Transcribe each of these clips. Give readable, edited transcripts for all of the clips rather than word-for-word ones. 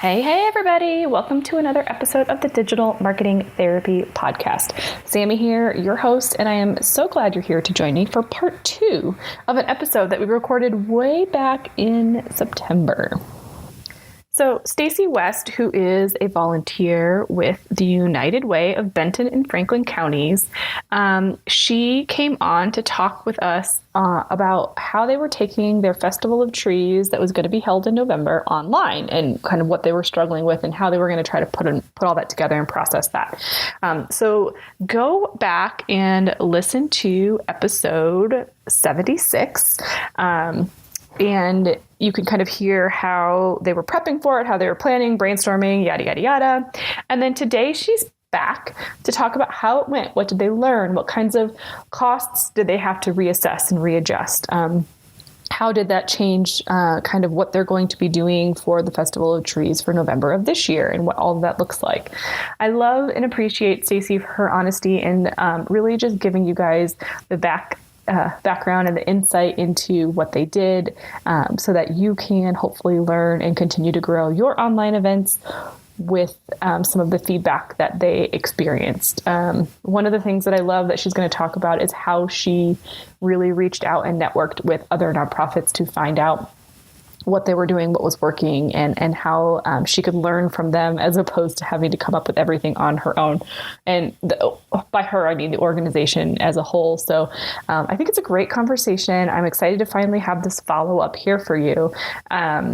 Hey, everybody. Welcome to another episode of the Digital Marketing Therapy Podcast. Sammy here, your host, and I am so glad you're here to join me for part 2 of an episode that we recorded way back in September. So Staci West, who is a volunteer with the United Way of Benton and Franklin counties, she came on to talk with us about how they were taking their Festival of Trees that was going to be held in November online and kind of what they were struggling with and how they were going to try to put all that together and process that. So go back and listen to episode 76. And you can kind of hear how they were prepping for it, how they were planning, brainstorming, yada, yada, yada. And then today she's back to talk about how it went. What did they learn? What kinds of costs did they have to reassess and readjust? How did that change kind of what they're going to be doing for the Festival of Trees for November of this year and what all of that looks like? I love and appreciate Staci for her honesty and really just giving you guys the background and the insight into what they did so that you can hopefully learn and continue to grow your online events with some of the feedback that they experienced. One of the things that I love that she's going to talk about is how she really reached out and networked with other nonprofits to find out what they were doing, what was working, and how she could learn from them as opposed to having to come up with everything on her own. And by her, I mean the organization as a whole. So I think it's a great conversation. I'm excited to finally have this follow-up here for you.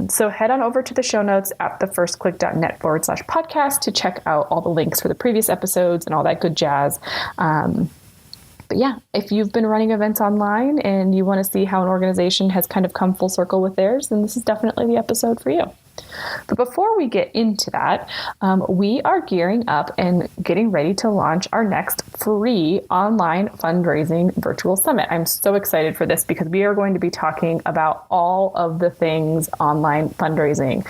So head on over to the show notes at thefirstclick.net/podcast to check out all the links for the previous episodes and all that good jazz. But yeah, if you've been running events online and you want to see how an organization has kind of come full circle with theirs, then this is definitely the episode for you. But before we get into that, we are gearing up and getting ready to launch our next free online fundraising virtual summit. I'm so excited for this because we are going to be talking about all of the things online fundraising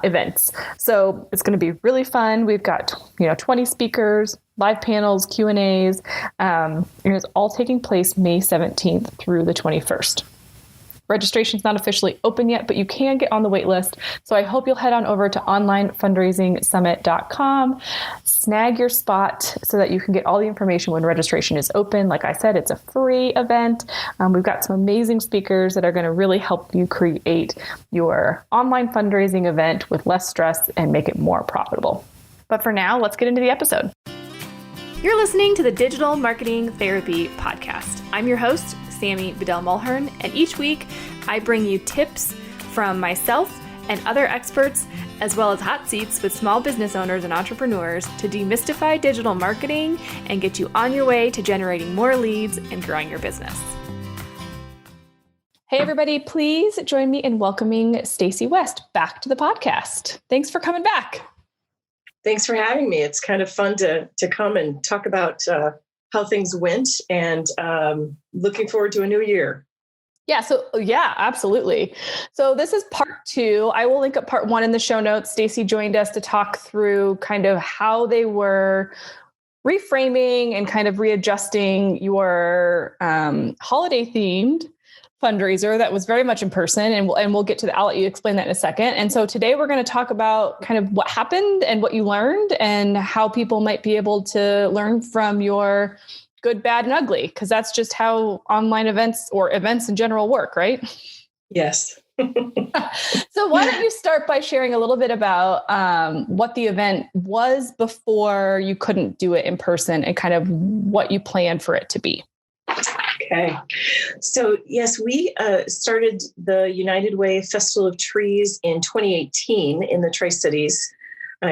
events. So it's going to be really fun. We've got 20 speakers, live panels, Q&As, and it's all taking place May 17th through the 21st. Registration's not officially open yet, but you can get on the wait list. So I hope you'll head on over to onlinefundraisingsummit.com, snag your spot so that you can get all the information when registration is open. Like I said, it's a free event. We've got some amazing speakers that are going to really help you create your online fundraising event with less stress and make it more profitable. But for now, let's get into the episode. You're listening to the Digital Marketing Therapy Podcast. I'm your host, Sammy Bedell-Mulhern, and each week I bring you tips from myself and other experts, as well as hot seats with small business owners and entrepreneurs to demystify digital marketing and get you on your way to generating more leads and growing your business. Hey, everybody, please join me in welcoming Staci West back to the podcast. Thanks for coming back. Thanks for having me. It's kind of fun to come and talk about how things went and looking forward to a new year. Yeah, absolutely. So this is part 2. I will link up part 1 in the show notes. Staci joined us to talk through kind of how they were reframing and kind of readjusting your holiday themed fundraiser that was very much in person, and we'll get to I'll let you explain that in a second. And so today we're going to talk about kind of what happened and what you learned and how people might be able to learn from your good, bad, and ugly, because that's just how online events or events in general work, right? Yes. So why don't you start by sharing a little bit about what the event was before you couldn't do it in person and kind of what you planned for it to be. Okay. So yes, we started the United Way Festival of Trees in 2018 in the Tri-Cities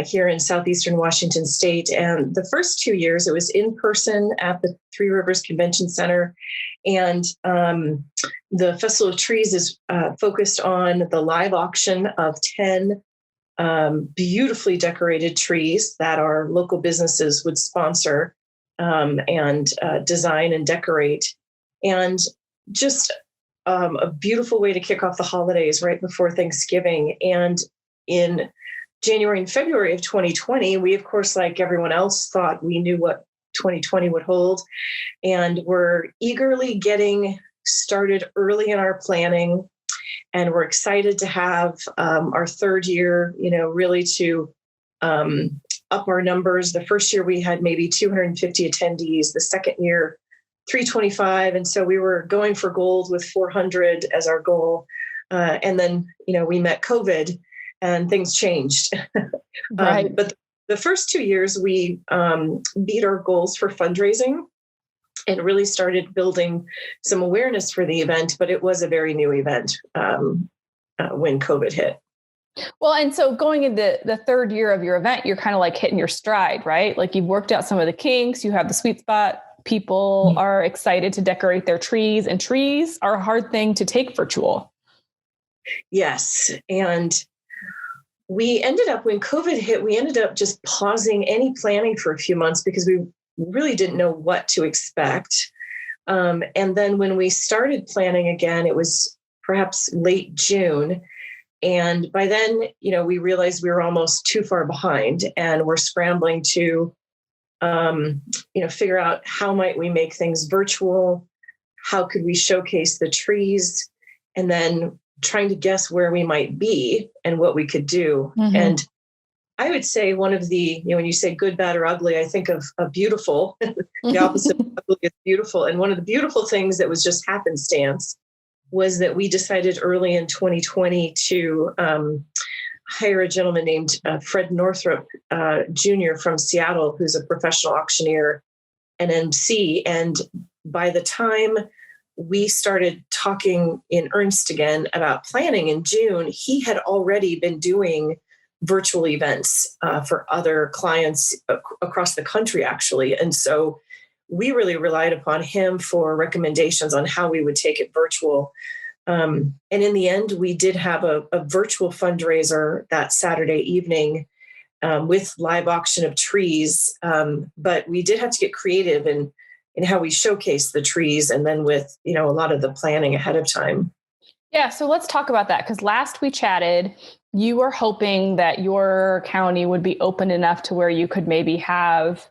here in southeastern Washington State. And the first 2 years, it was in person at the Three Rivers Convention Center. And the Festival of Trees is focused on the live auction of 10 beautifully decorated trees that our local businesses would sponsor and design and decorate. And just a beautiful way to kick off the holidays right before Thanksgiving. And in January and February of 2020, we, of course, like everyone else, thought we knew what 2020 would hold. And we're eagerly getting started early in our planning And we're excited to have our third year, really to up our numbers. The first year we had maybe 250 attendees. The second year, 325. And so we were going for gold with 400 as our goal. And then, we met COVID and things changed. Right. But the first 2 years we beat our goals for fundraising and really started building some awareness for the event. But it was a very new event when COVID hit. Well, and so going into the third year of your event, you're kind of like hitting your stride, right? Like you've worked out some of the kinks, you have the sweet spot. People are excited to decorate their trees, and trees are a hard thing to take virtual. Yes. And we ended up, when COVID hit, we ended up just pausing any planning for a few months because we really didn't know what to expect. And then when we started planning again, it was perhaps late June. And by then, we realized we were almost too far behind, and we're scrambling to, figure out how might we make things virtual, how could we showcase the trees, and then trying to guess where we might be and what we could do. Mm-hmm. And I would say one of the, when you say good, bad, or ugly, I think of beautiful. The opposite of ugly is beautiful. And one of the beautiful things that was just happenstance was that we decided early in 2020 to hire a gentleman named Fred Northrup Jr. from Seattle, who's a professional auctioneer and MC. And by the time we started talking in earnest again about planning in June, he had already been doing virtual events for other clients across the country, actually. And so we really relied upon him for recommendations on how we would take it virtual. And in the end, we did have a virtual fundraiser that Saturday evening with live auction of trees. But we did have to get creative in how we showcase the trees, and then with, a lot of the planning ahead of time. Yeah. So let's talk about that. Because last we chatted, you were hoping that your county would be open enough to where you could maybe have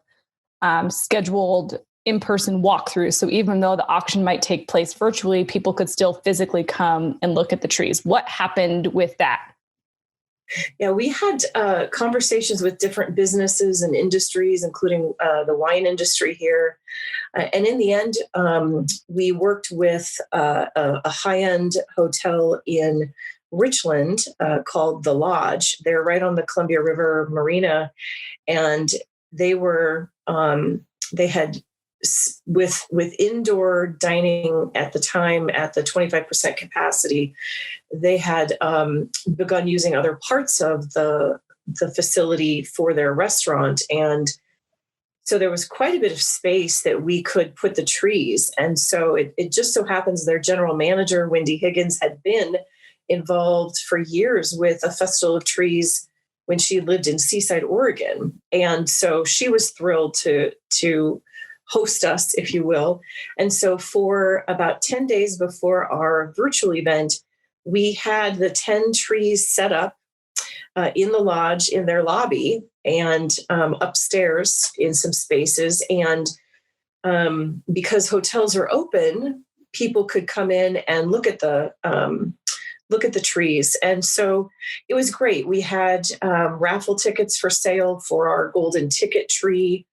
scheduled in-person walkthroughs. So even though the auction might take place virtually, people could still physically come and look at the trees. What happened with that? Yeah, we had conversations with different businesses and industries, including the wine industry here. And in the end, we worked with a high-end hotel in Richland called The Lodge. They're right on the Columbia River Marina. And they were, they had, with indoor dining at the time at the 25% capacity, they had begun using other parts of the facility for their restaurant. And so there was quite a bit of space that we could put the trees. And so it just so happens their general manager, Wendy Higgins, had been involved for years with a festival of trees when she lived in Seaside, Oregon. And so she was thrilled to host us, if you will. And so for about 10 days before our virtual event, we had the 10 trees set up in the lodge in their lobby and upstairs in some spaces. And because hotels are open, people could come in and look at the trees. And so it was great. We had raffle tickets for sale for our golden ticket tree.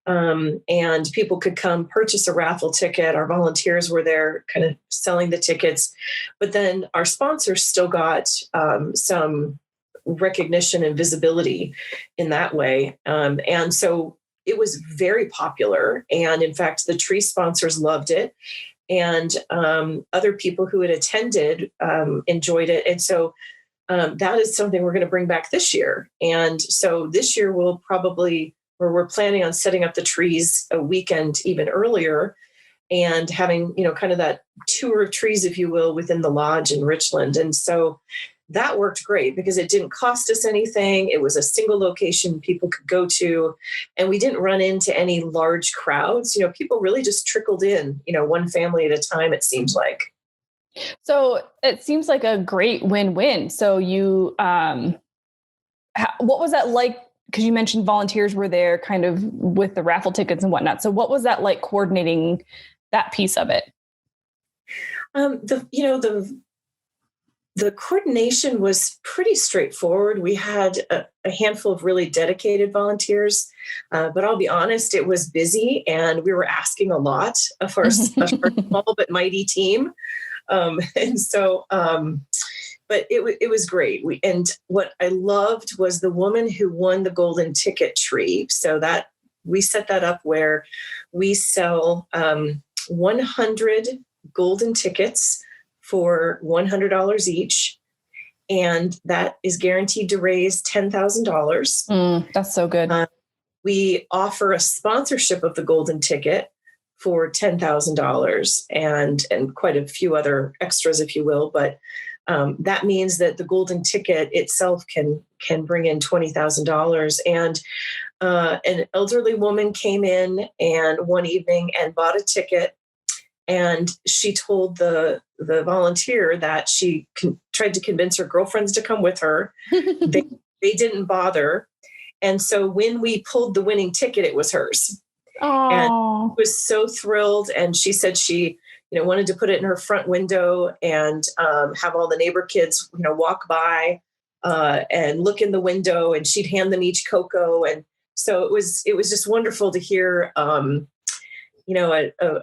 And people could come purchase a raffle ticket. Our volunteers were there kind of selling the tickets. But then our sponsors still got some recognition and visibility in that way. And so it was very popular. And in fact, the tree sponsors loved it. And other people who had attended enjoyed it. And so that is something we're going to bring back this year. And so this year we're planning on setting up the trees a weekend even earlier and having, kind of that tour of trees, if you will, within the lodge in Richland. And so that worked great because it didn't cost us anything. It was a single location people could go to, and we didn't run into any large crowds. People really just trickled in, one family at a time, it seems like. So it seems like a great win-win. So you, what was that like? Because you mentioned volunteers were there kind of with the raffle tickets and whatnot. So what was that like coordinating that piece of it? The The coordination was pretty straightforward. We had a handful of really dedicated volunteers, but I'll be honest, it was busy and we were asking a lot of our small but mighty team. And so, but it was great. And what I loved was the woman who won the golden ticket tree. So that we set that up where we sell 100 golden tickets for $100 each. And that is guaranteed to raise $10,000. That's so good. We offer a sponsorship of the golden ticket for $10,000 and quite a few other extras, if you will. But that means that the golden ticket itself can bring in $20,000. And an elderly woman came in and one evening and bought a ticket. And she told the volunteer that she tried to convince her girlfriends to come with her. They didn't bother. And so when we pulled the winning ticket, it was hers. Aww. And was so thrilled. And she said she, wanted to put it in her front window and have all the neighbor kids, walk by and look in the window, and she'd hand them each cocoa. And so it was just wonderful to hear, a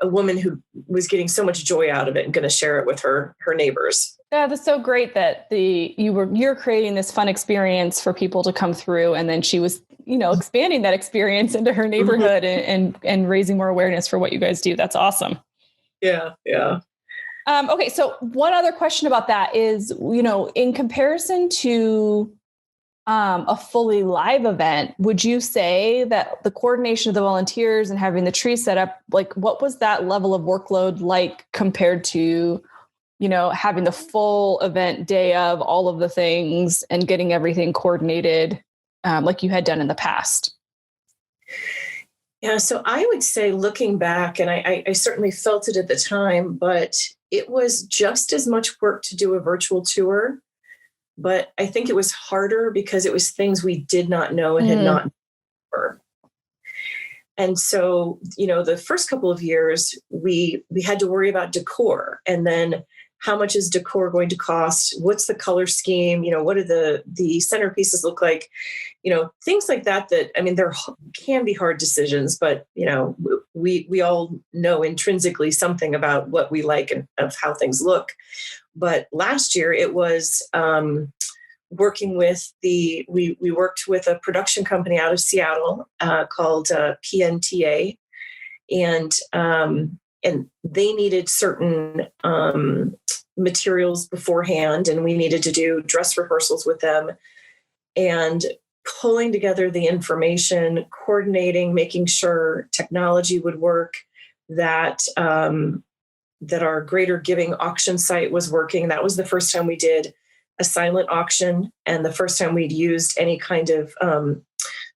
woman who was getting so much joy out of it and going to share it with her neighbors. Yeah, that's so great that you're creating this fun experience for people to come through, and then she was, expanding that experience into her neighborhood and raising more awareness for what you guys do. That's awesome. Yeah. Yeah. Okay. So one other question about that is, in comparison to a fully live event, would you say that the coordination of the volunteers and having the tree set up, like what was that level of workload like compared to, having the full event day of all of the things and getting everything coordinated like you had done in the past? Yeah, so I would say looking back, and I certainly felt it at the time, but it was just as much work to do a virtual tour. But I think it was harder because it was things we did not know and had not heard. And so, the first couple of years, we had to worry about decor, and then how much is decor going to cost? What's the color scheme? What do the centerpieces look like? Things like that, there can be hard decisions, but, we all know intrinsically something about what we like and of how things look. But last year it was working with we worked with a production company out of Seattle called PNTA, and they needed certain materials beforehand, and we needed to do dress rehearsals with them and pulling together the information, coordinating, making sure technology would work, that our Greater Giving auction site was working. That was the first time we did a silent auction and the first time we'd used any kind of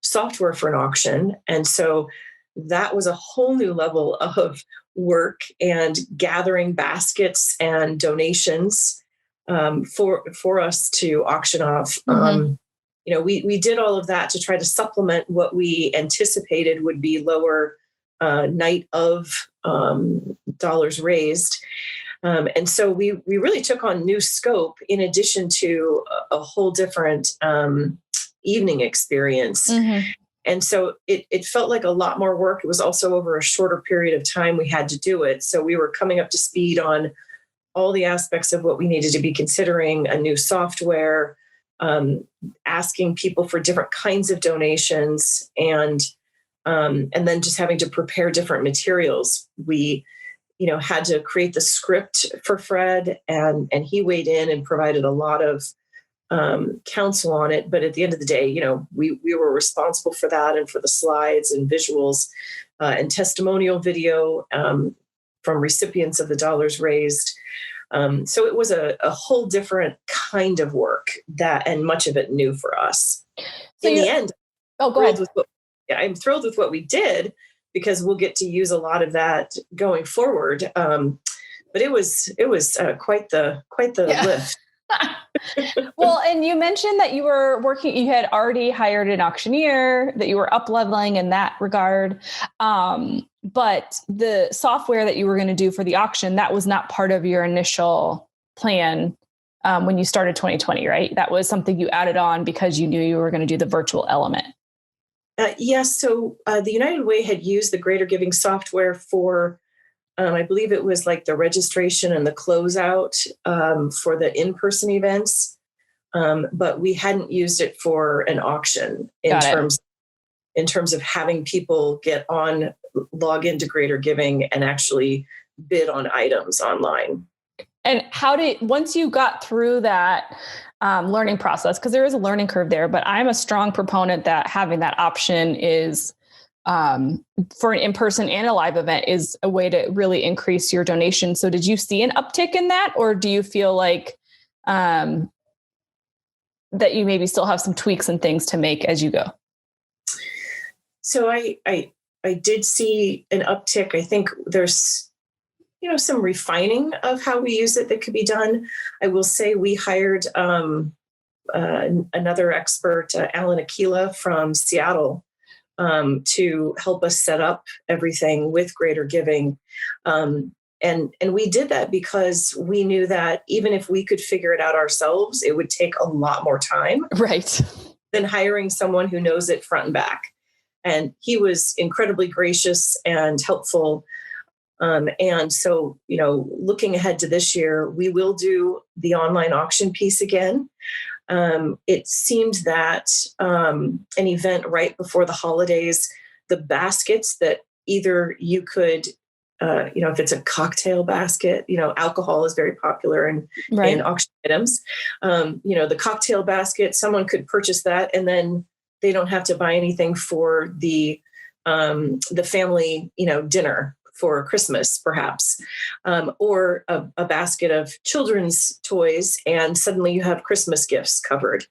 software for an auction. And so that was a whole new level of work and gathering baskets and donations for us to auction off. We did all of that to try to supplement what we anticipated would be lower night of dollars raised. And so we really took on new scope in addition to a whole different evening experience. And so it felt like a lot more work. It was also over a shorter period of time we had to do it. So we were coming up to speed on all the aspects of what we needed to be considering, a new software, asking people for different kinds of donations, and then just having to prepare different materials. We, had to create the script for Fred, and he weighed in and provided a lot of counsel on it. But at the end of the day, we were responsible for that and for the slides and visuals and testimonial video from recipients of the dollars raised. So it was a whole different kind of work and much of it new for us. So in the end, go ahead. I'm thrilled with what we did because we'll get to use a lot of that going forward. But it was quite the lift. Well, and you mentioned that you had already hired an auctioneer, that you were up leveling in that regard. But the software that you were going to do for the auction, that was not part of your initial plan when you started 2020, right? That was something you added on because you knew you were going to do the virtual element. Yes. So the United Way had used the Greater Giving software for, I believe it was like the registration and the closeout for the in-person events. But we hadn't used it for an auction in terms of having people log into Greater Giving and actually bid on items online. And once you got through that learning process, because there is a learning curve there, but I'm a strong proponent that having that option is for an in-person and a live event is a way to really increase your donation. So did you see an uptick in that, or do you feel like that you maybe still have some tweaks and things to make as you go? So I did see an uptick. I think there's some refining of how we use it that could be done. I will say we hired another expert, Alan Aquila from Seattle, to help us set up everything with Greater Giving. And we did that because we knew that even if we could figure it out ourselves, it would take a lot more time, right, than hiring someone who knows it front and back. And he was incredibly gracious and helpful. And so, looking ahead to this year, we will do the online auction piece again. It seemed that an event right before the holidays, the baskets that either you could, if it's a cocktail basket, alcohol is very popular in auction items. The cocktail basket, someone could purchase that and then they don't have to buy anything for the family, dinner for Christmas, perhaps, or a basket of children's toys, and suddenly you have Christmas gifts covered.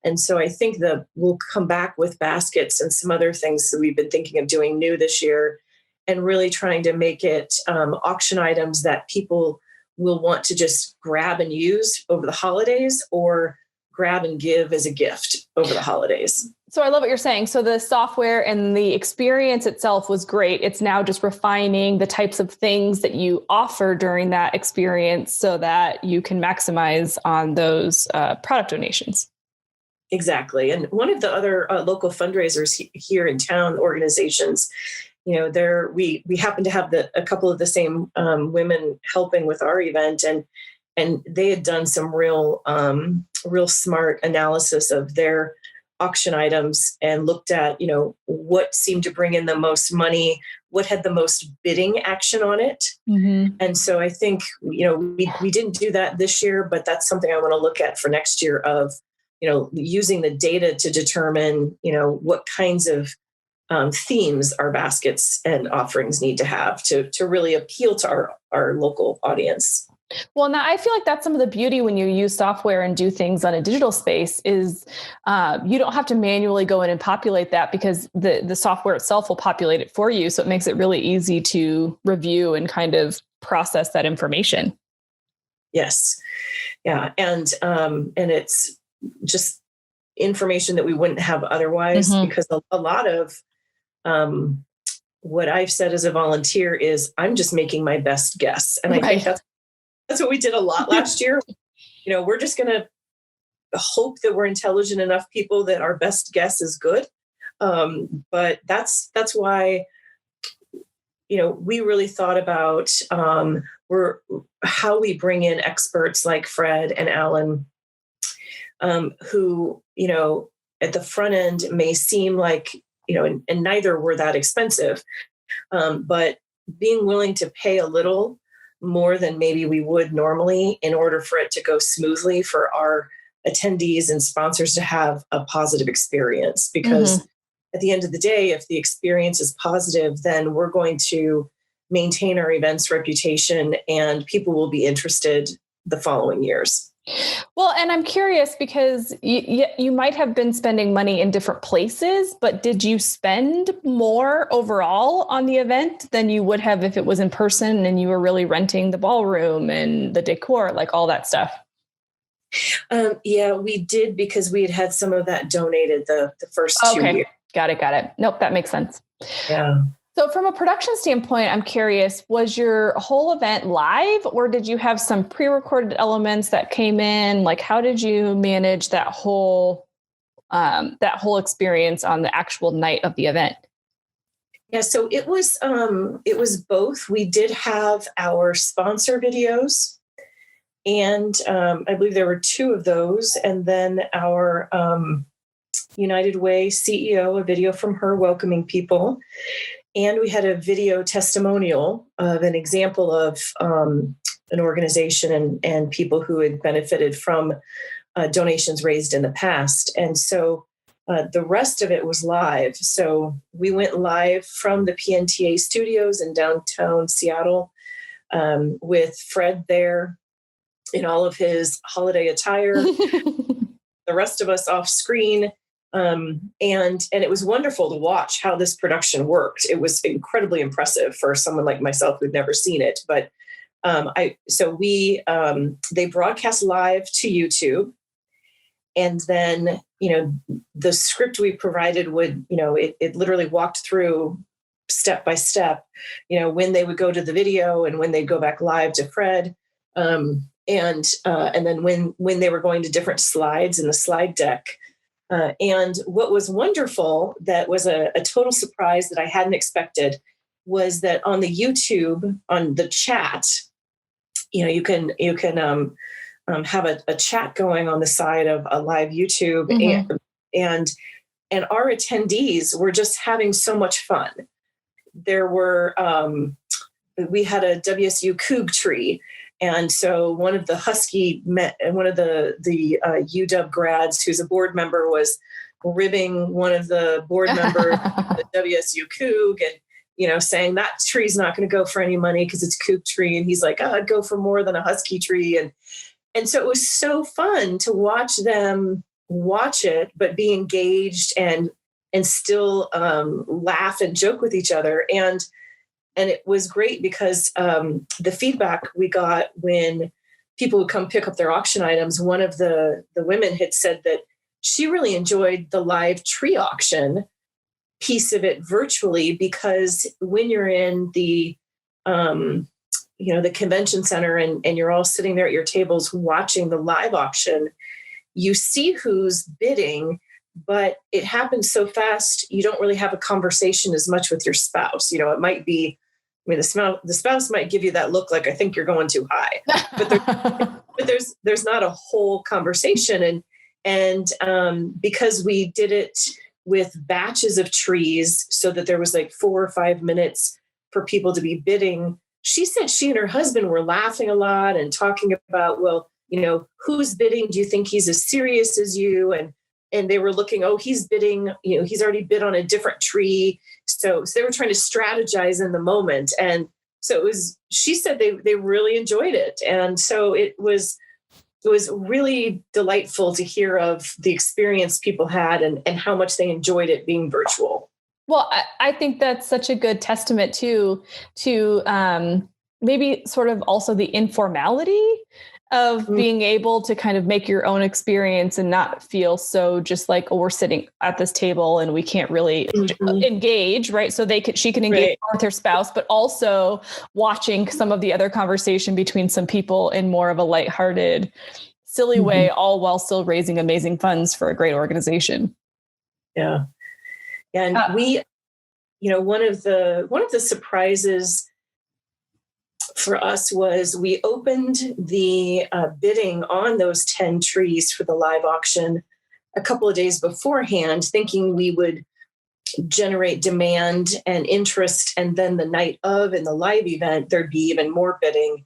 And so I think that we'll come back with baskets and some other things that we've been thinking of doing new this year, and really trying to make it auction items that people will want to just grab and use over the holidays, or grab and give as a gift over the holidays. So I love what you're saying. So the software and the experience itself was great. It's now just refining the types of things that you offer during that experience so that you can maximize on those product donations. Exactly. And one of the other local fundraisers here in town, organizations, we happen to have a couple of the same women helping with our event, and they had done some real smart analysis of their auction items and looked at, what seemed to bring in the most money, what had the most bidding action on it. Mm-hmm. And so I think, we didn't do that this year, but that's something I want to look at for next year of, using the data to determine, what kinds of themes our baskets and offerings need to have to really appeal to our local audience. Well, now I feel like that's some of the beauty when you use software and do things on a digital space is you don't have to manually go in and populate that, because the software itself will populate it for you. So it makes it really easy to review and kind of process that information. Yes. Yeah. And it's just information that we wouldn't have otherwise, mm-hmm. because a lot of what I've said as a volunteer is I'm just making my best guess. And I think that's what we did a lot last year. We're just going to hope that we're intelligent enough people that our best guess is good. But that's why, we really thought about how we bring in experts like Fred and Alan, who, at the front end may seem like, and neither were that expensive, but being willing to pay a little more than maybe we would normally in order for it to go smoothly for our attendees and sponsors to have a positive experience. Because mm-hmm. at the end of the day, if the experience is positive, then we're going to maintain our event's reputation and people will be interested the following years. Well, and I'm curious because you might have been spending money in different places, but did you spend more overall on the event than you would have if it was in person and you were really renting the ballroom and the decor, like all that stuff? Yeah, we did, because we had some of that donated the first 2 years. Got it. Nope, that makes sense. Yeah. So from a production standpoint, I'm curious, was your whole event live or did you have some pre-recorded elements that came in? Like, how did you manage that whole experience on the actual night of the event? Yeah, so it was both. We did have our sponsor videos, and I believe there were two of those, and then our United Way CEO, a video from her welcoming people. And we had a video testimonial of an example of an organization and people who had benefited from donations raised in the past. And so the rest of it was live. So we went live from the PNTA studios in downtown Seattle with Fred there in all of his holiday attire, the rest of us off screen. And it was wonderful to watch how this production worked. It was incredibly impressive for someone like myself who'd never seen it. But they broadcast live to YouTube, and then the script we provided would it literally walked through step by step. When they would go to the video and when they'd go back live to Fred, and then when they were going to different slides in the slide deck. And what was wonderful, that was a total surprise that I hadn't expected, was that on the YouTube, on the chat, you can have a chat going on the side of a live YouTube, mm-hmm. and our attendees were just having so much fun. There were we had a WSU Coug tree. And so one of the UW grads who's a board member was ribbing one of the board members of the WSU Coug and, saying that tree's not going to go for any money because it's Coug tree. And he's like, I'd go for more than a Husky tree. And so it was so fun to watch them watch it, but be engaged and still laugh and joke with each other. And it was great because the feedback we got when people would come pick up their auction items, one of the women had said that she really enjoyed the live tree auction piece of it virtually, because when you're in the convention center and you're all sitting there at your tables watching the live auction, you see who's bidding, but it happens so fast, you don't really have a conversation as much with your spouse. It might be, the spouse might give you that look like, I think you're going too high, but there's not a whole conversation. And because we did it with batches of trees so that there was like 4 or 5 minutes for people to be bidding, she said she and her husband were laughing a lot and talking about, well, who's bidding? Do you think he's as serious as you? And they were looking, he's bidding, he's already bid on a different tree. So they were trying to strategize in the moment. And so she said they really enjoyed it. And so it was really delightful to hear of the experience people had and how much they enjoyed it being virtual. Well, I think that's such a good testament to maybe sort of also the informality of being able to kind of make your own experience and not feel so just like, we're sitting at this table and we can't really engage, right? So she can engage with her spouse, but also watching some of the other conversation between some people in more of a lighthearted, silly way, all while still raising amazing funds for a great organization. Yeah. And we, one of the surprises for us was we opened the bidding on those 10 trees for the live auction a couple of days beforehand, thinking we would generate demand and interest. And then the night of, in the live event, there'd be even more bidding.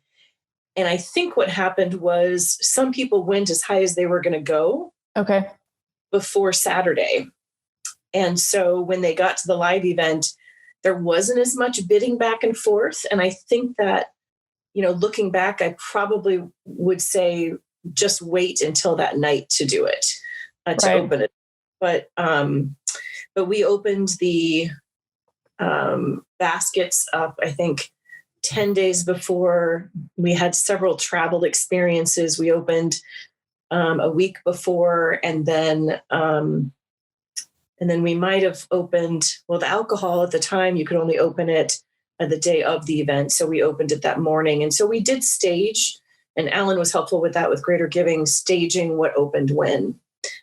And I think what happened was some people went as high as they were going to go before Saturday. And so when they got to the live event, there wasn't as much bidding back and forth. And I think that, looking back, I probably would say just wait until that night to do it, to open it. But we opened the baskets up, I think, 10 days before. We had several travel experiences. We opened a week before, and then And then we might have opened, well, the alcohol at the time, you could only open it the day of the event. So we opened it that morning. And so we did stage, and Alan was helpful with that, with Greater Giving, staging what opened when.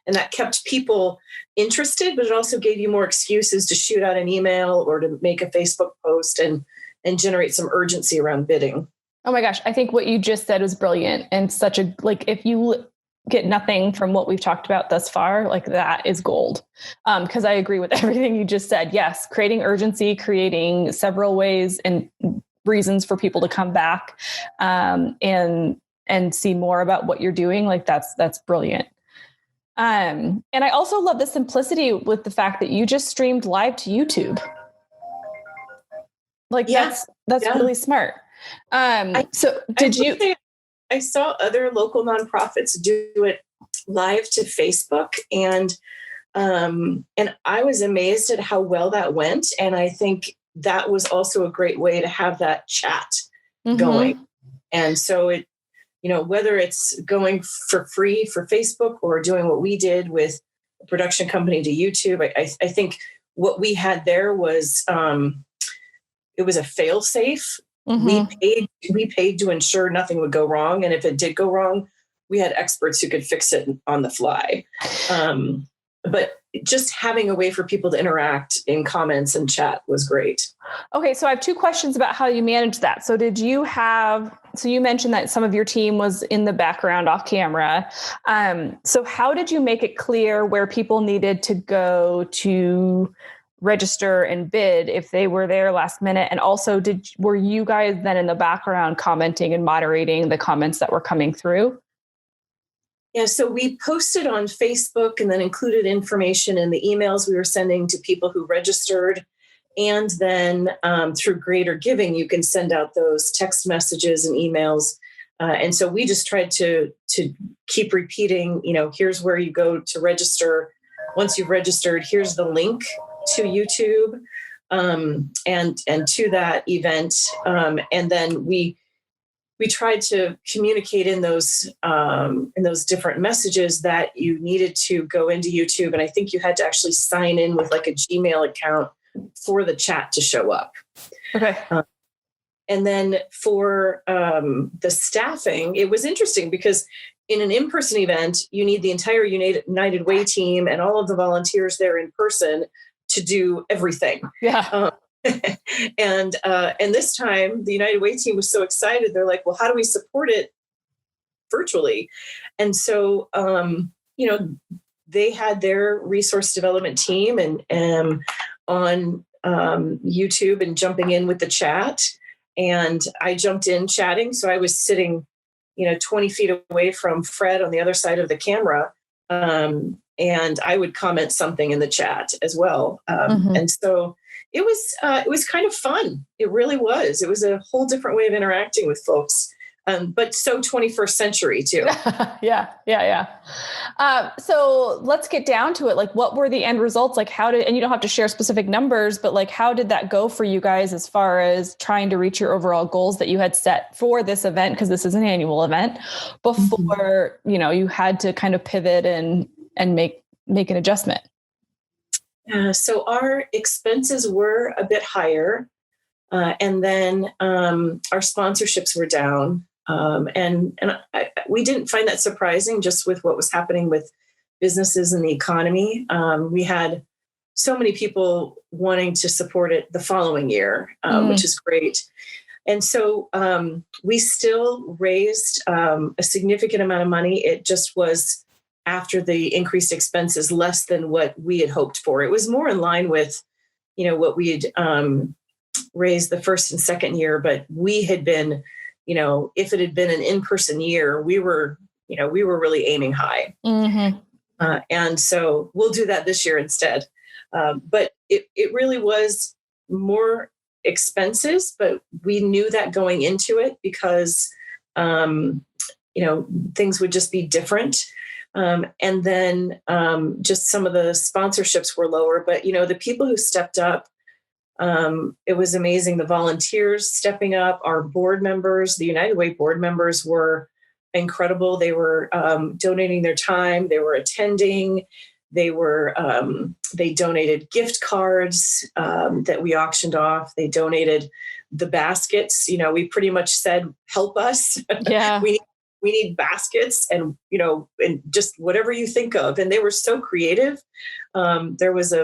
And that kept people interested, but it also gave you more excuses to shoot out an email or to make a Facebook post and generate some urgency around bidding. Oh my gosh. I think what you just said was brilliant, and such a, like, if you get nothing from what we've talked about thus far, like, that is gold. Because I agree with everything you just said. Yes. Creating urgency, creating several ways and reasons for people to come back, and see more about what you're doing. Like, that's brilliant. And I also love the simplicity with the fact that you just streamed live to YouTube. Like, that's really smart. So did you? I saw other local nonprofits do it live to Facebook, and I was amazed at how well that went. And I think that was also a great way to have that chat going. And so it, whether it's going for free for Facebook or doing what we did with a production company to YouTube, I think what we had there was, it was a fail safe. We paid to ensure nothing would go wrong. And if it did go wrong, we had experts who could fix it on the fly. But just having a way for people to interact in comments and chat was great. Okay. So I have two questions about how you manage that. So you mentioned that some of your team was in the background off camera. So how did you make it clear where people needed to go to register and bid if they were there last minute? And also, were you guys then in the background commenting and moderating the comments that were coming through? Yeah, so we posted on Facebook and then included information in the emails we were sending to people who registered. And then through Greater Giving, you can send out those text messages and emails. And so we just tried to keep repeating, here's where you go to register. Once you've registered, here's the link to YouTube and to that event. And then we tried to communicate in those different messages that you needed to go into YouTube. And I think you had to actually sign in with like a Gmail account for the chat to show up. Okay. And then for the staffing, it was interesting because in an in-person event, you need the entire United Way team and all of the volunteers there in person to do everything. Yeah. And this time the United Way team was so excited. They're like, well, how do we support it virtually? And so, they had their resource development team and on YouTube and jumping in with the chat. And I jumped in chatting. So I was sitting, 20 feet away from Fred on the other side of the camera. And I would comment something in the chat as well. And so it was kind of fun. It really was. It was a whole different way of interacting with folks. But so 21st century too. Yeah. So let's get down to it. Like, what were the end results? Like, and you don't have to share specific numbers, but like, how did that go for you guys as far as trying to reach your overall goals that you had set for this event? Because this is an annual event before, you had to kind of pivot and make an adjustment. So our expenses were a bit higher. And then our sponsorships were down. We didn't find that surprising just with what was happening with businesses and the economy. We had so many people wanting to support it the following year, which is great. And so we still raised a significant amount of money. It just was, after the increased expenses, less than what we had hoped for. It was more in line with, what we had raised the first and second year, but we had been, if it had been an in-person year, we were really aiming high. And so we'll do that this year instead. But it really was more expenses, but we knew that going into it because, things would just be different. And then just some of the sponsorships were lower, but, the people who stepped up, it was amazing. The volunteers stepping up, our board members, the United Way board members were incredible. They were donating their time. They were attending. They donated gift cards that we auctioned off. They donated the baskets. We pretty much said, help us. Yeah. we need baskets and just whatever you think of. And they were so creative. There was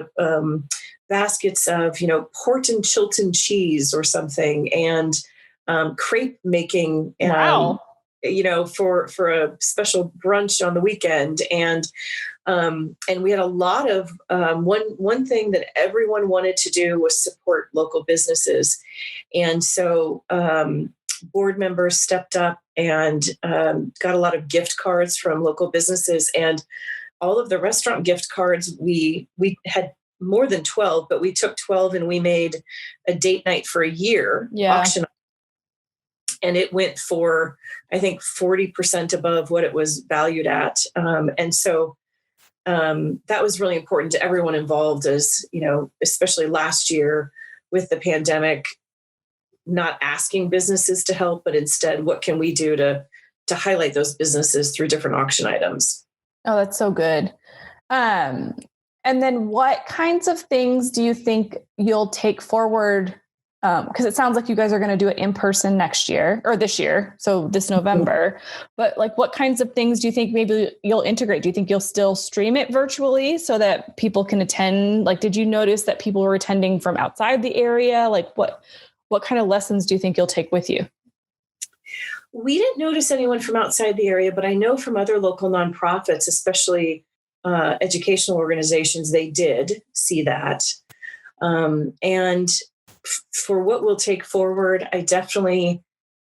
baskets of, port and Chilton cheese or something, and crepe making. Wow. For a special brunch on the weekend. And we had a lot of one thing that everyone wanted to do was support local businesses. And so board members stepped up and got a lot of gift cards from local businesses. And all of the restaurant gift cards, we had more than 12, but we took 12 and we made a date night for a year auction. And it went for, I think, 40% above what it was valued at. And so that was really important to everyone involved, as, especially last year with the pandemic, not asking businesses to help, but instead, what can we do to highlight those businesses through different auction items? Oh, that's so good. And then what kinds of things do you think you'll take forward? Because it sounds like you guys are going to do it in person next year or this year. So this November, but like, what kinds of things do you think maybe you'll integrate? Do you think you'll still stream it virtually so that people can attend? Like, did you notice that people were attending from outside the area? Like what kind of lessons do you think you'll take with you? We didn't notice anyone from outside the area, but I know from other local nonprofits, especially educational organizations, they did see that. And for what we'll take forward, I definitely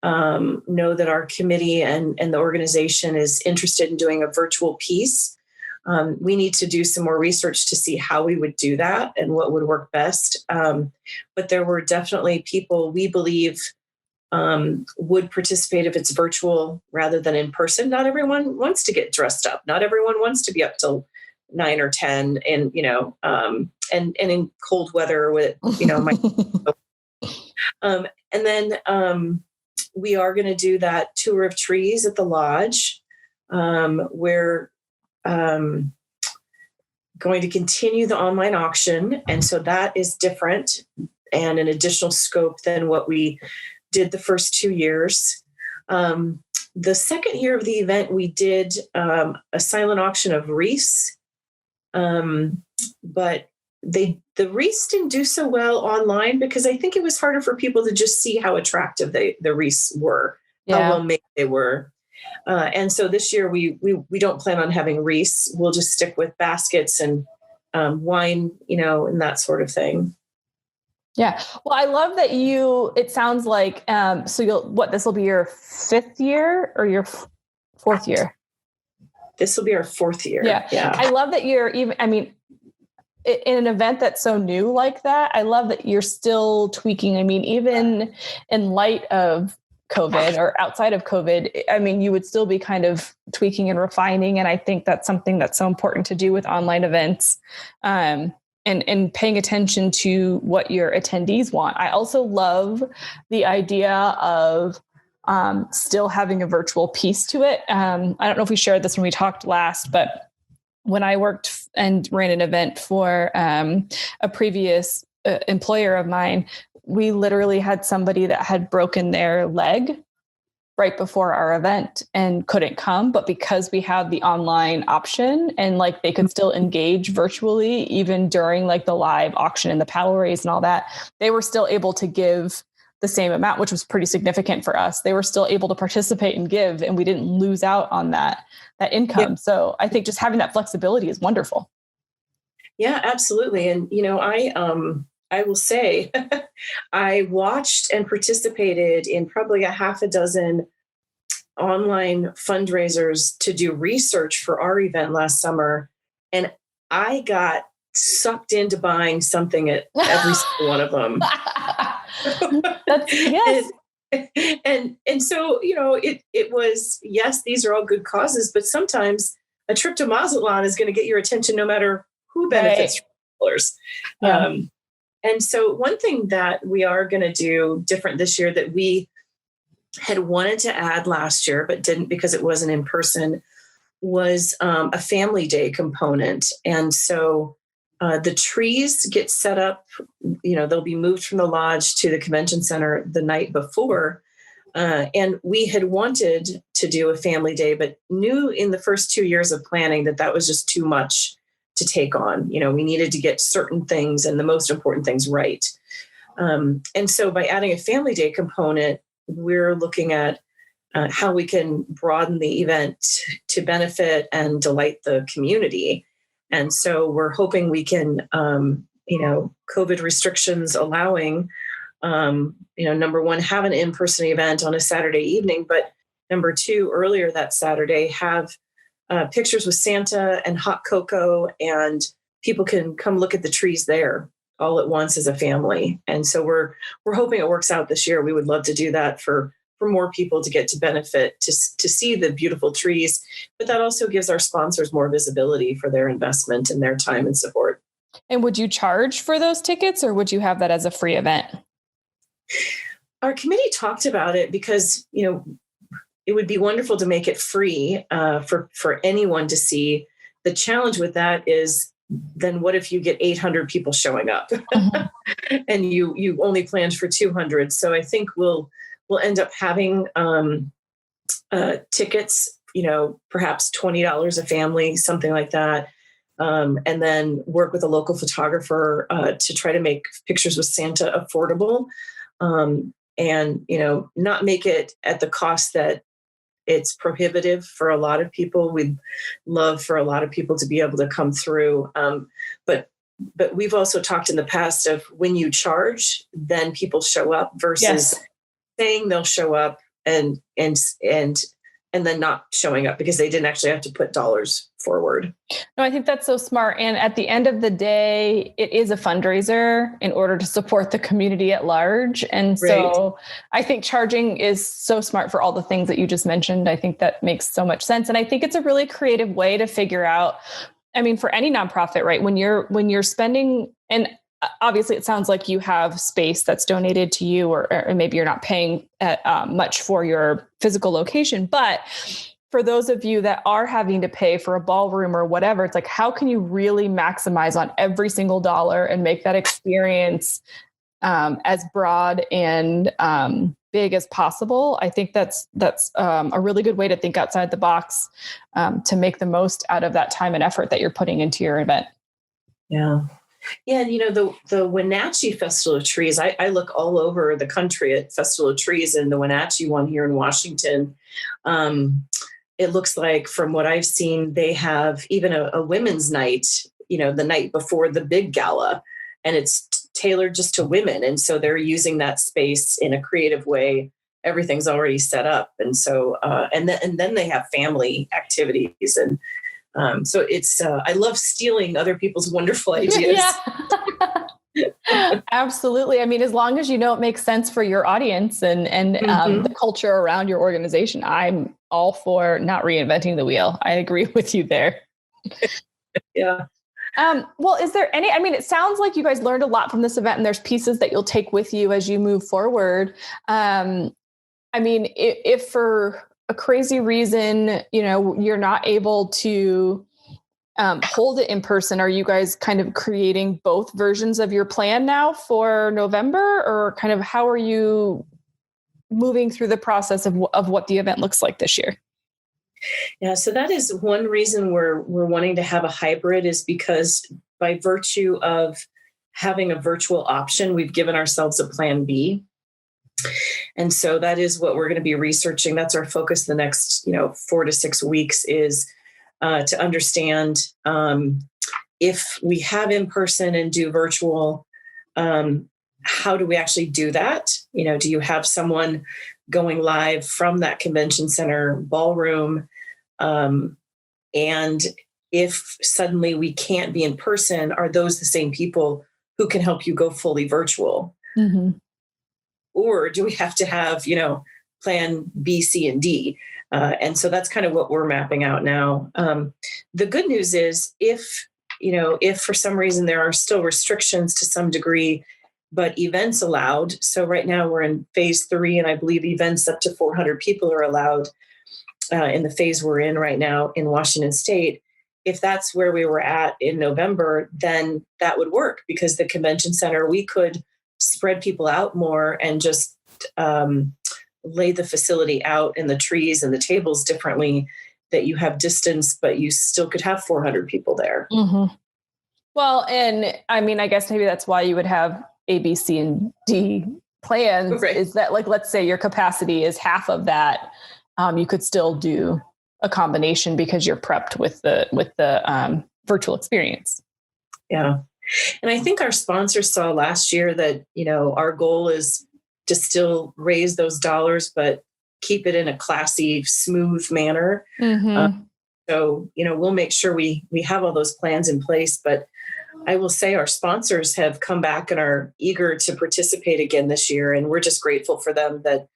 know that our committee and the organization is interested in doing a virtual piece. We need to do some more research to see how we would do that and what would work best. But there were definitely people we believe would participate if it's virtual rather than in person. Not everyone wants to get dressed up. Not everyone wants to be up till 9 or 10 and, and in cold weather with, and then we are going to do that tour of trees at the lodge. We're going to continue the online auction. And so that is different and an additional scope than what we did the first 2 years. The second year of the event, we did a silent auction of wreaths. But the wreaths didn't do so well online because I think it was harder for people to just see how attractive the wreaths were, how well made they were. And so this year we don't plan on having wreaths. We'll just stick with baskets and wine, and that sort of thing. Yeah. Well, I love that it sounds like, so this will be your 5th year or your 4th year? This will be our 4th year. Yeah. I love that you're in an event that's so new like that. I love that you're still tweaking. I mean, even in light of COVID or outside of COVID, I mean, you would still be kind of tweaking and refining. And I think that's something that's so important to do with online events. And paying attention to what your attendees want. I also love the idea of still having a virtual piece to it. I don't know if we shared this when we talked last, but when I worked and ran an event for a previous employer of mine, we literally had somebody that had broken their leg right before our event and couldn't come. But because we had the online option and they could still engage virtually, even during the live auction and the paddle race and all that, they were still able to give the same amount, which was pretty significant for us. They were still able to participate and give, and we didn't lose out on that income. Yeah. So I think just having that flexibility is wonderful. Yeah, absolutely. And, I will say I watched and participated in probably a half a dozen online fundraisers to do research for our event last summer. And I got sucked into buying something at every single one of them. Yes. And so, it was, yes, these are all good causes, but sometimes a trip to Mazatlan is going to get your attention no matter who benefits from dollars. Yeah. And so one thing that we are going to do different this year that we had wanted to add last year, but didn't because it wasn't in person, was a family day component. And so the trees get set up, they'll be moved from the lodge to the convention center the night before. And we had wanted to do a family day, but knew in the first 2 years of planning that was just too much to take on. We needed to get certain things and the most important things right. And so by adding a family day component, we're looking at how we can broaden the event to benefit and delight the community. And so we're hoping we can, COVID restrictions allowing, number one, have an in-person event on a Saturday evening, but number two, earlier that Saturday, have pictures with Santa and hot cocoa, and people can come look at the trees there all at once as a family. And so we're hoping it works out this year. We would love to do that for more people to get to benefit, to see the beautiful trees, but that also gives our sponsors more visibility for their investment and their time and support. And would you charge for those tickets, or would you have that as a free event? Our committee talked about it because, it would be wonderful to make it free for anyone to see. The challenge with that is, then what if you get 800 people showing up and you only planned for 200? So I think we'll end up having tickets, perhaps $20 a family, something like that. And then work with a local photographer to try to make pictures with Santa affordable, and, not make it at the cost that it's prohibitive for a lot of people. We'd love for a lot of people to be able to come through. But we've also talked in the past of when you charge, then people show up versus saying they'll show up and then not showing up because they didn't actually have to put dollars forward. No, I think that's so smart. And at the end of the day, it is a fundraiser in order to support the community at large. And so I think charging is so smart for all the things that you just mentioned. I think that makes so much sense. And I think it's a really creative way to figure out, for any nonprofit, right? When you're spending, and obviously it sounds like you have space that's donated to you, or maybe you're not paying much for your physical location, but for those of you that are having to pay for a ballroom or whatever, it's like, how can you really maximize on every single dollar and make that experience as broad and big as possible? I think that's a really good way to think outside the box to make the most out of that time and effort that you're putting into your event. Yeah. Yeah. And, the Wenatchee Festival of Trees, I look all over the country at Festival of Trees, and the Wenatchee one here in Washington. It looks like, from what I've seen, they have even a women's night, the night before the big gala, and it's tailored just to women. And so they're using that space in a creative way. Everything's already set up. And so, and then they have family activities. And so it's, I love stealing other people's wonderful ideas. Absolutely. As long as it makes sense for your audience and the culture around your organization, I'm all for not reinventing the wheel. I agree with you there. Yeah. Well, is there any, it sounds like you guys learned a lot from this event, and there's pieces that you'll take with you as you move forward. If for a crazy reason, you're not able to hold it in person, are you guys kind of creating both versions of your plan now for November, or kind of how are you moving through the process of what the event looks like this year? Yeah, so that is one reason we're wanting to have a hybrid, is because by virtue of having a virtual option, we've given ourselves a plan B. And so that is what we're going to be researching. That's our focus the next, 4 to 6 weeks, is to understand if we have in person and do virtual, how do we actually do that? Do you have someone going live from that convention center ballroom? And if suddenly we can't be in person, are those the same people who can help you go fully virtual? Mm-hmm. Or do we have to have, plan B, C, and D? And so that's kind of what we're mapping out now. The good news is if for some reason there are still restrictions to some degree, but events allowed. So right now we're in phase 3, and I believe events up to 400 people are allowed. in the phase we're in right now in Washington State, if that's where we were at in November, then that would work, because the convention center, we could spread people out more and just lay the facility out and the trees and the tables differently, that you have distance, but you still could have 400 people there. Mm-hmm. Well, and I mean, I guess maybe that's why you would have A, B, C, and D plans, right? Is that, like, let's say your capacity is half of that. You could still do a combination because you're prepped with the virtual experience. Yeah. And I think our sponsors saw last year that, our goal is to still raise those dollars, but keep it in a classy, smooth manner. Mm-hmm. So, we'll make sure we have all those plans in place. But I will say our sponsors have come back and are eager to participate again this year. And we're just grateful for them that,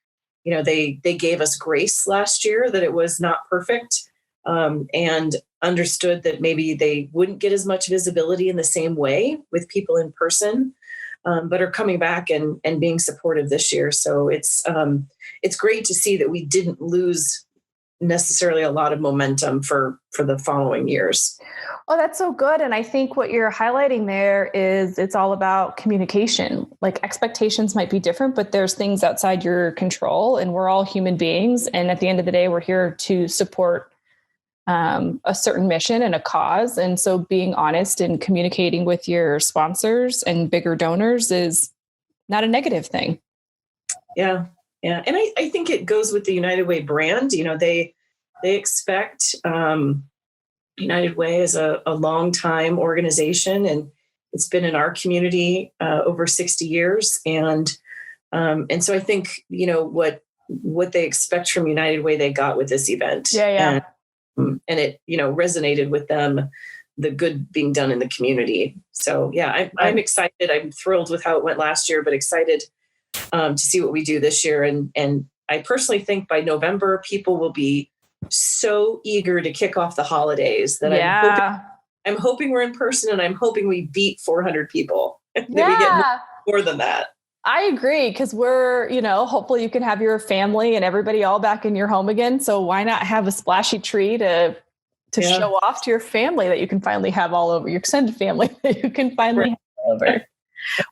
they gave us grace last year, that it was not perfect, and understood that maybe they wouldn't get as much visibility in the same way with people in person, but are coming back and being supportive this year. So it's great to see that we didn't lose necessarily a lot of momentum for the following years. Oh, that's so good. And I think what you're highlighting there is it's all about communication. Like, expectations might be different, but there's things outside your control, and we're all human beings. And at the end of the day, we're here to support a certain mission and a cause. And so being honest and communicating with your sponsors and bigger donors is not a negative thing. Yeah. Yeah. And I think it goes with the United Way brand. They expect United Way is a long time organization, and it's been in our community over 60 years. And so I think, what they expect from United Way, they got with this event. Yeah. And it, resonated with them, the good being done in the community. So yeah, I'm excited. I'm thrilled with how it went last year, but excited to see what we do this year. And I personally think by November, people will be so eager to kick off the holidays that I'm hoping we're in person, and I'm hoping we beat 400 people. That we get more than that. I agree, because we're, hopefully you can have your family and everybody all back in your home again. So why not have a splashy tree to show off to your family that you can finally have all over, your extended family that you can finally have all over.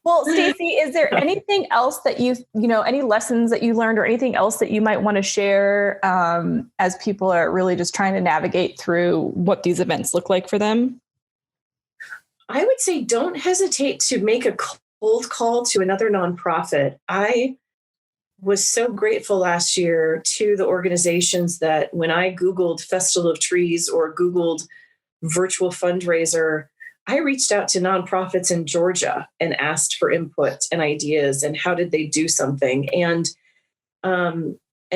Well, Stacey, is there anything else that any lessons that you learned, or anything else that you might want to share as people are really just trying to navigate through what these events look like for them? I would say don't hesitate to make a cold call to another nonprofit. I was so grateful last year to the organizations that when I Googled Festival of Trees or Googled virtual fundraiser, I reached out to nonprofits in Georgia and asked for input and ideas and how did they do something. And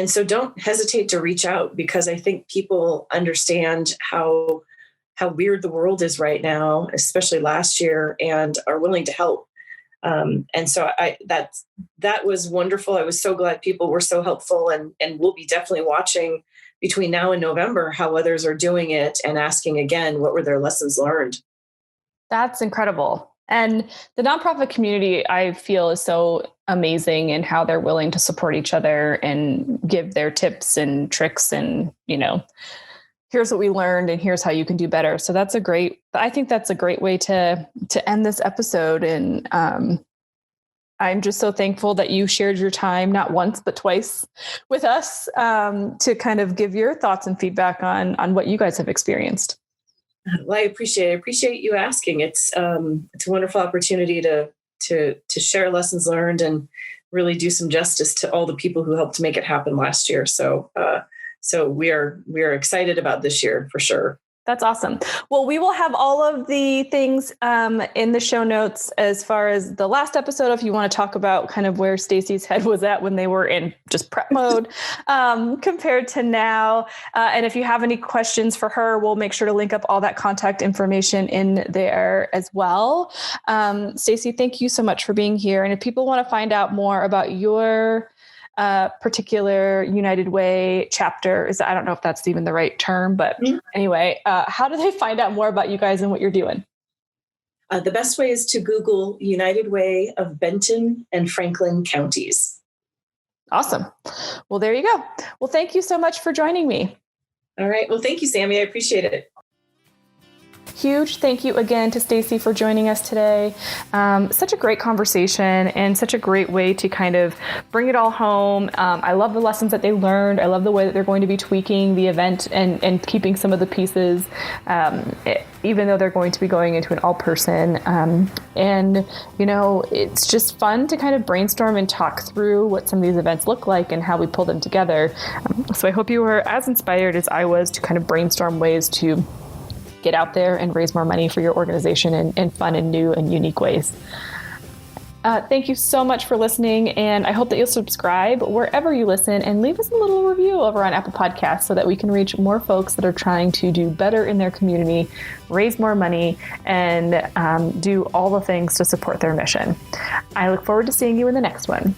so don't hesitate to reach out, because I think people understand how weird the world is right now, especially last year, and are willing to help. And so that was wonderful. I was so glad people were so helpful, and we'll be definitely watching between now and November how others are doing it and asking again, what were their lessons learned? That's incredible. And the nonprofit community, I feel, is so amazing in how they're willing to support each other and give their tips and tricks and, here's what we learned and here's how you can do better. So I think that's a great way to end this episode. And I'm just so thankful that you shared your time, not once, but twice with us, to kind of give your thoughts and feedback on what you guys have experienced. Well, I appreciate you asking. It's a wonderful opportunity to share lessons learned and really do some justice to all the people who helped make it happen last year. So we are excited about this year for sure. That's awesome. Well, we will have all of the things in the show notes as far as the last episode, if you want to talk about kind of where Stacey's head was at when they were in just prep mode compared to now. And if you have any questions for her, we'll make sure to link up all that contact information in there as well. Stacey, thank you so much for being here. And if people want to find out more about your particular United Way chapter, I don't know if that's even the right term, but anyway, how do they find out more about you guys and what you're doing? The best way is to Google United Way of Benton and Franklin counties. Awesome. Well, there you go. Well, thank you so much for joining me. All right. Well, thank you, Sammy. I appreciate it. Huge thank you again to Stacey for joining us today. Such a great conversation and such a great way to kind of bring it all home. I love the lessons that they learned. I love the way that they're going to be tweaking the event and keeping some of the pieces, even though they're going to be going into an all-person. And, it's just fun to kind of brainstorm and talk through what some of these events look like and how we pull them together. So I hope you were as inspired as I was to kind of brainstorm ways to get out there and raise more money for your organization in fun and new and unique ways. Thank you so much for listening, and I hope that you'll subscribe wherever you listen and leave us a little review over on Apple Podcasts so that we can reach more folks that are trying to do better in their community, raise more money, and do all the things to support their mission. I look forward to seeing you in the next one.